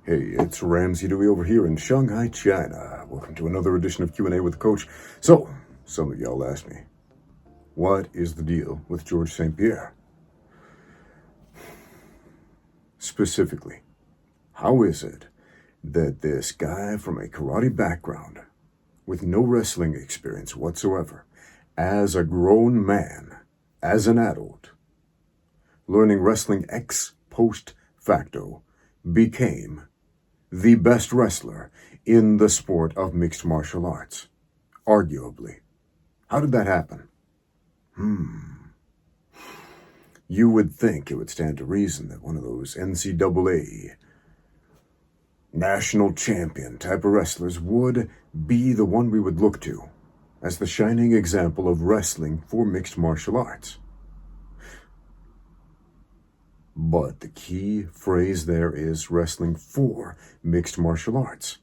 Hey, it's Ramsey Dewey over here in Shanghai, China. Welcome to another edition of Q&A with the Coach. So, some of y'all asked me, what is the deal with George St. Pierre? Specifically, how is it that this guy from a karate background with no wrestling experience whatsoever, as a grown man, as an adult, learning wrestling ex post facto, became the best wrestler in the sport of mixed martial arts, arguably? How did that happen? You would think it would stand to reason that one of those NCAA national champion type of wrestlers would be the one we would look to as the shining example of wrestling for mixed martial arts. But the key phrase there is wrestling for mixed martial arts,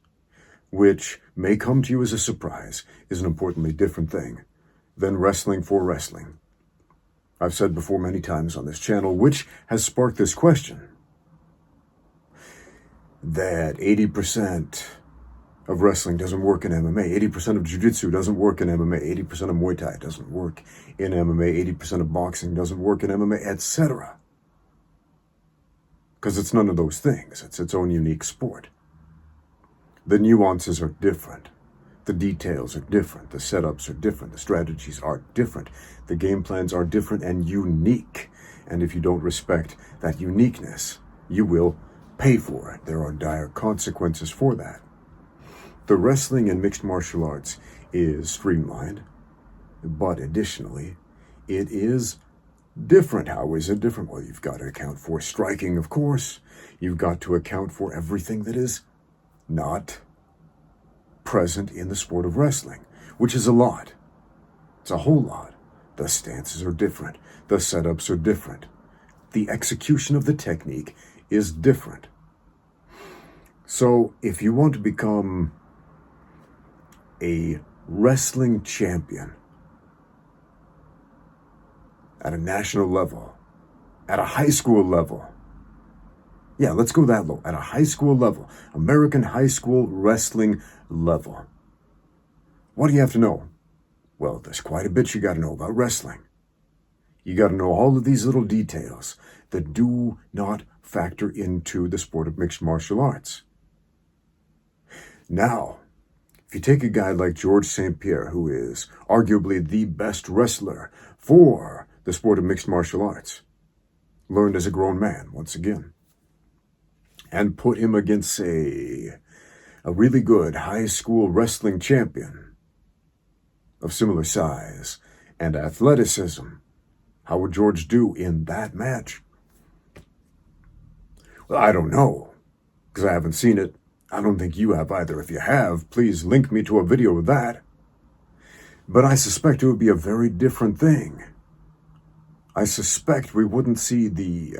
which may come to you as a surprise, is an importantly different thing than wrestling for wrestling. I've said before many times on this channel, which has sparked this question, that 80% of wrestling doesn't work in MMA, 80% of jiu-jitsu doesn't work in MMA, 80% of Muay Thai doesn't work in MMA, 80% of boxing doesn't work in MMA, etc. Because it's none of those things. It's its own unique sport. The nuances are different. The details are different. The setups are different. The strategies are different. The game plans are different and unique. And if you don't respect that uniqueness, you will pay for it. There are dire consequences for that. The wrestling in mixed martial arts is streamlined, but additionally, it is different. How is it different? Well, you've got to account for striking, of course. You've got to account for everything that is not present in the sport of wrestling, which is a lot. It's a whole lot. The stances are different. The setups are different. The execution of the technique is different. So if you want to become a wrestling champion at a national level, at a high school level. Yeah, let's go that low. At a high school level, American high school wrestling level. What do you have to know? Well, there's quite a bit you got to know about wrestling. You got to know all of these little details that do not factor into the sport of mixed martial arts. Now, if you take a guy like George St. Pierre, who is arguably the best wrestler for the sport of mixed martial arts, learned as a grown man, once again, and put him against, say, a really good high school wrestling champion of similar size and athleticism, how would George do in that match? Well, I don't know, because I haven't seen it. I don't think you have either. If you have, please link me to a video of that. But I suspect it would be a very different thing. I suspect we wouldn't see the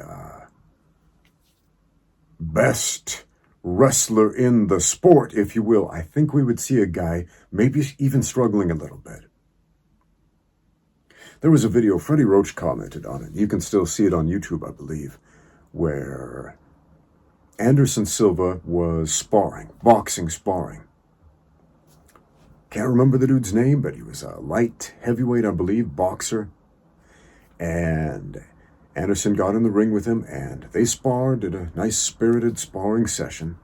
best wrestler in the sport, if you will. I think we would see a guy maybe even struggling a little bit. There was a video, Freddie Roach commented on it. You can still see it on YouTube, I believe, where Anderson Silva was sparring, boxing sparring. Can't remember the dude's name, but he was a light heavyweight, I believe, boxer. And Anderson got in the ring with him, and they sparred, did a nice spirited sparring session.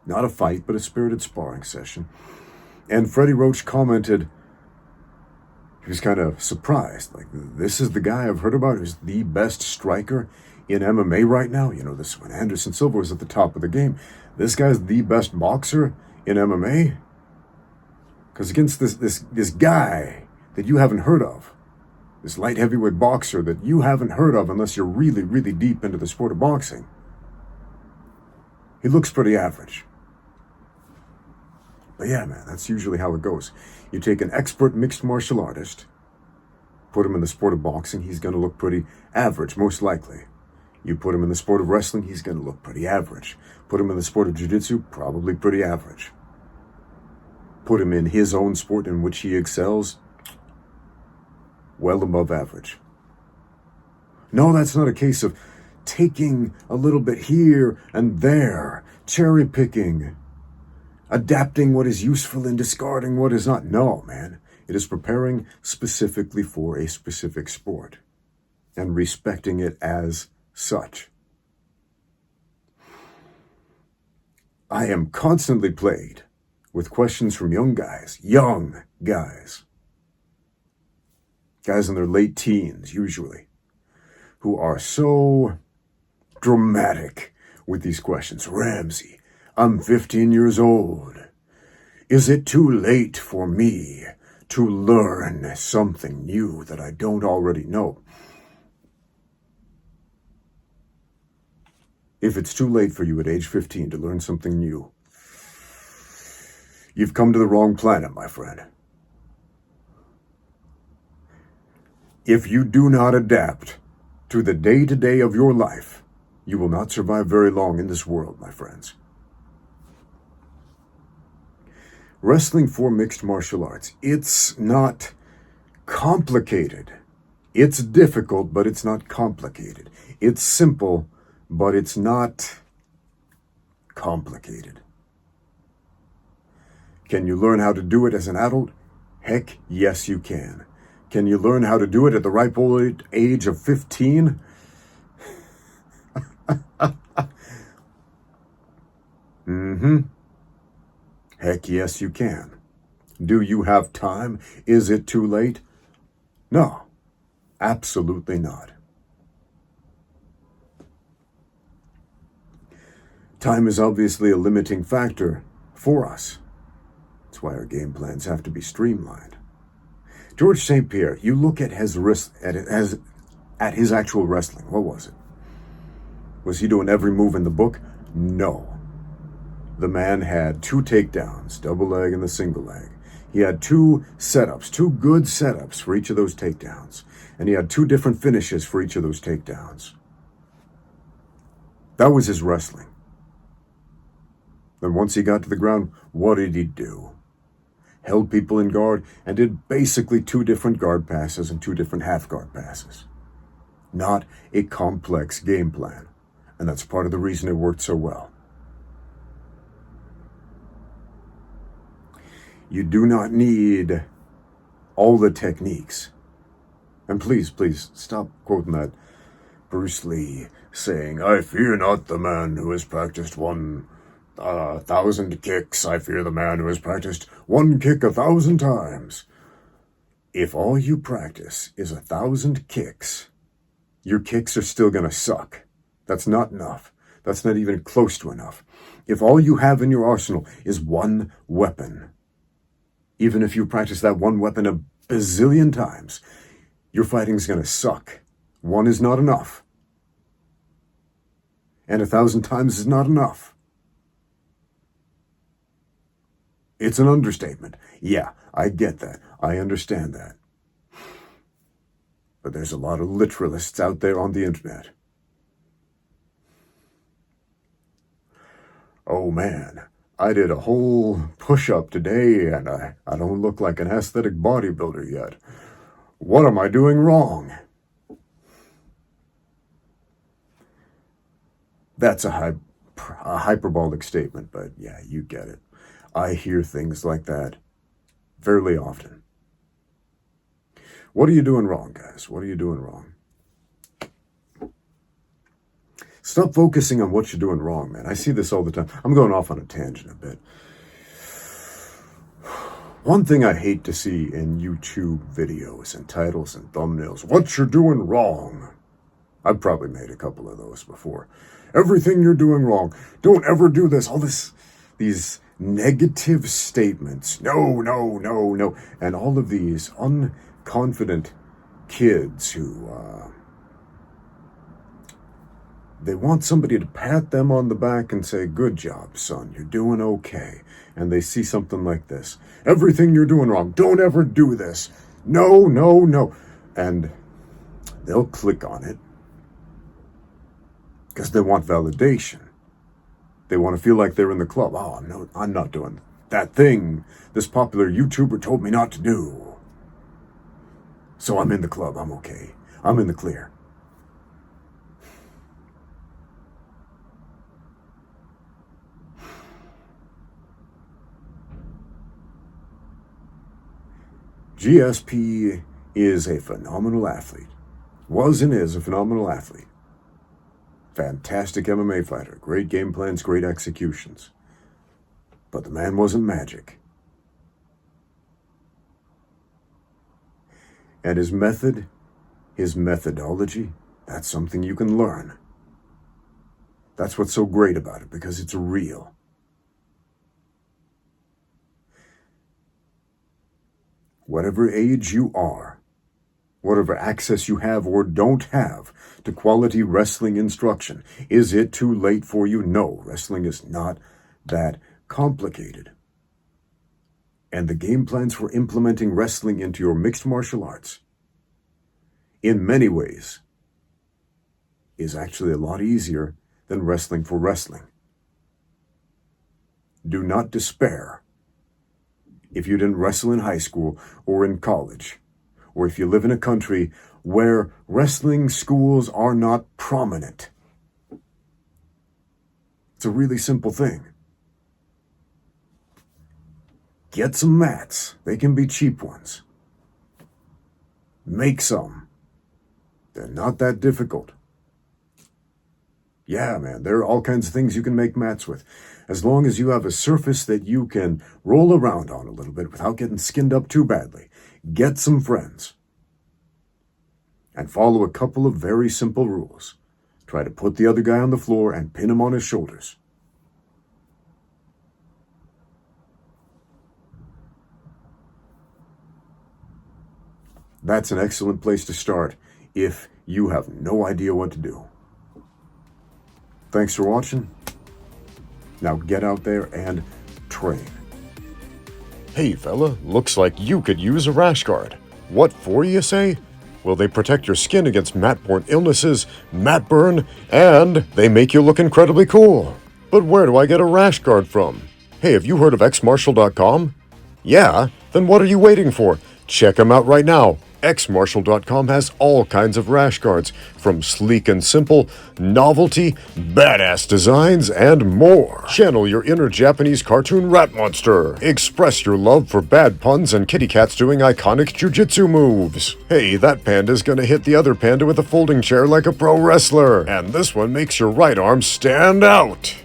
Not a fight, but a spirited sparring session. And Freddie Roach commented, he was kind of surprised, like, this is the guy I've heard about who's the best striker in MMA right now. You know, this when Anderson Silva was at the top of the game. This guy's the best boxer in MMA? Because against this guy that you haven't heard of, this light heavyweight boxer that you haven't heard of unless you're really, really deep into the sport of boxing, he looks pretty average. But yeah, man, that's usually how it goes. You take an expert mixed martial artist, put him in the sport of boxing, he's going to look pretty average, most likely. You put him in the sport of wrestling, he's going to look pretty average. Put him in the sport of jiu-jitsu, probably pretty average. Put him in his own sport in which he excels, well above average. No, that's not a case of taking a little bit here and there cherry picking, adapting what is useful and discarding what is not. No, man. It is preparing specifically for a specific sport and respecting it as such. I am constantly plagued with questions from young guys, guys in their late teens usually, who are so dramatic with these questions. Ramsey, I'm 15 years old. Is it too late for me to learn something new that I don't already know? If it's too late for you at age 15 to learn something new, you've come to the wrong planet, my friend. If you do not adapt to the day-to-day of your life, you will not survive very long in this world, my friends. Wrestling for mixed martial arts, it's not complicated. It's difficult, but it's not complicated. It's simple, but it's not complicated. Can you learn how to do it as an adult? Heck, yes, you can. Can you learn how to do it at the ripe old age of 15? Heck, yes, you can. Do you have time? Is it too late? No, absolutely not. Time is obviously a limiting factor for us. That's why our game plans have to be streamlined. George St. Pierre, you look at his actual wrestling. What was it? Was he doing every move in the book? No. The man had 2 takedowns, double leg and the single leg. He had 2 setups, 2 good setups for each of those takedowns. And he had 2 different finishes for each of those takedowns. That was his wrestling. Then once he got to the ground, what did he do? Held people in guard and did basically 2 different guard passes and 2 different half guard passes. Not a complex game plan. And that's part of the reason it worked so well. You do not need all the techniques. And please stop quoting that Bruce Lee saying, I fear not the man who has practiced 1,000 kicks. I fear the man who has practiced 1 kick 1,000 times. If all you practice is 1,000 kicks, your kicks are still going to suck. That's not enough. That's not even close to enough. If all you have in your arsenal is 1 weapon, even if you practice that 1 weapon a bazillion times, your fighting's going to suck. 1 is not enough. And 1,000 times is not enough. It's an understatement. Yeah, I get that. I understand that. But there's a lot of literalists out there on the internet. Oh man, I did a whole push-up today and I don't look like an aesthetic bodybuilder yet. What am I doing wrong? That's a hyperbolic statement, but yeah, you get it. I hear things like that fairly often. What are you doing wrong, guys? What are you doing wrong? Stop focusing on what you're doing wrong, man. I see this all the time. I'm going off on a tangent a bit. One thing I hate to see in YouTube videos and titles and thumbnails, what you're doing wrong. I've probably made a couple of those before. Everything you're doing wrong. Don't ever do this. All these negative statements. No. And all of these unconfident kids who, they want somebody to pat them on the back and say, good job, son, you're doing okay. And they see something like this. Everything you're doing wrong. Don't ever do this. No. And they'll click on it because they want validation. They want to feel like they're in the club. Oh, no, I'm not doing that thing this popular YouTuber told me not to do. So I'm in the club. I'm okay. I'm in the clear. GSP is a phenomenal athlete. Was and is a phenomenal athlete. Fantastic MMA fighter. Great game plans, great executions. But the man wasn't magic. And his method, his methodology, that's something you can learn. That's what's so great about it, because it's real. Whatever age you are, whatever access you have or don't have to quality wrestling instruction, is it too late for you? No, wrestling is not that complicated. And the game plans for implementing wrestling into your mixed martial arts, in many ways, is actually a lot easier than wrestling for wrestling. Do not despair if you didn't wrestle in high school or in college, or if you live in a country where wrestling schools are not prominent. It's a really simple thing. Get some mats. They can be cheap ones. Make some. They're not that difficult. Yeah, man, there are all kinds of things you can make mats with. As long as you have a surface that you can roll around on a little bit without getting skinned up too badly. Get some friends. And follow a couple of very simple rules. Try to put the other guy on the floor and pin him on his shoulders. That's an excellent place to start if you have no idea what to do. Thanks for watching. Now get out there and train. Hey fella, looks like you could use a rash guard. What for, you say? Well, they protect your skin against mat-borne illnesses, mat burn, and they make you look incredibly cool. But where do I get a rash guard from? Hey, have you heard of xmartial.com? Yeah? Then what are you waiting for? Check them out right now. xmartial.com has all kinds of rash guards, from sleek and simple, novelty, badass designs, and more. Channel your inner Japanese cartoon rat monster. Express your love for bad puns and kitty cats doing iconic jujitsu moves. Hey, that panda's gonna hit the other panda with a folding chair like a pro wrestler. And this one makes your right arm stand out.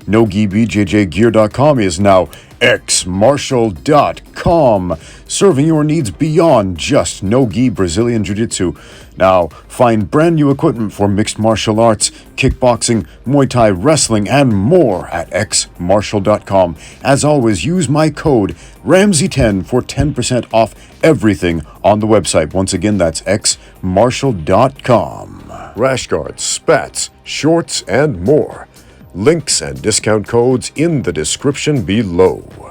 NoGiBJJGear.com is now xmartial.com, serving your needs beyond just no-gi Brazilian Jiu-Jitsu. Now, find brand new equipment for mixed martial arts, kickboxing, Muay Thai, wrestling, and more at xmartial.com. As always, use my code Ramsey10 for 10% off everything on the website. Once again, that's xmartial.com. Rash guards, spats, shorts, and more. Links and discount codes in the description below.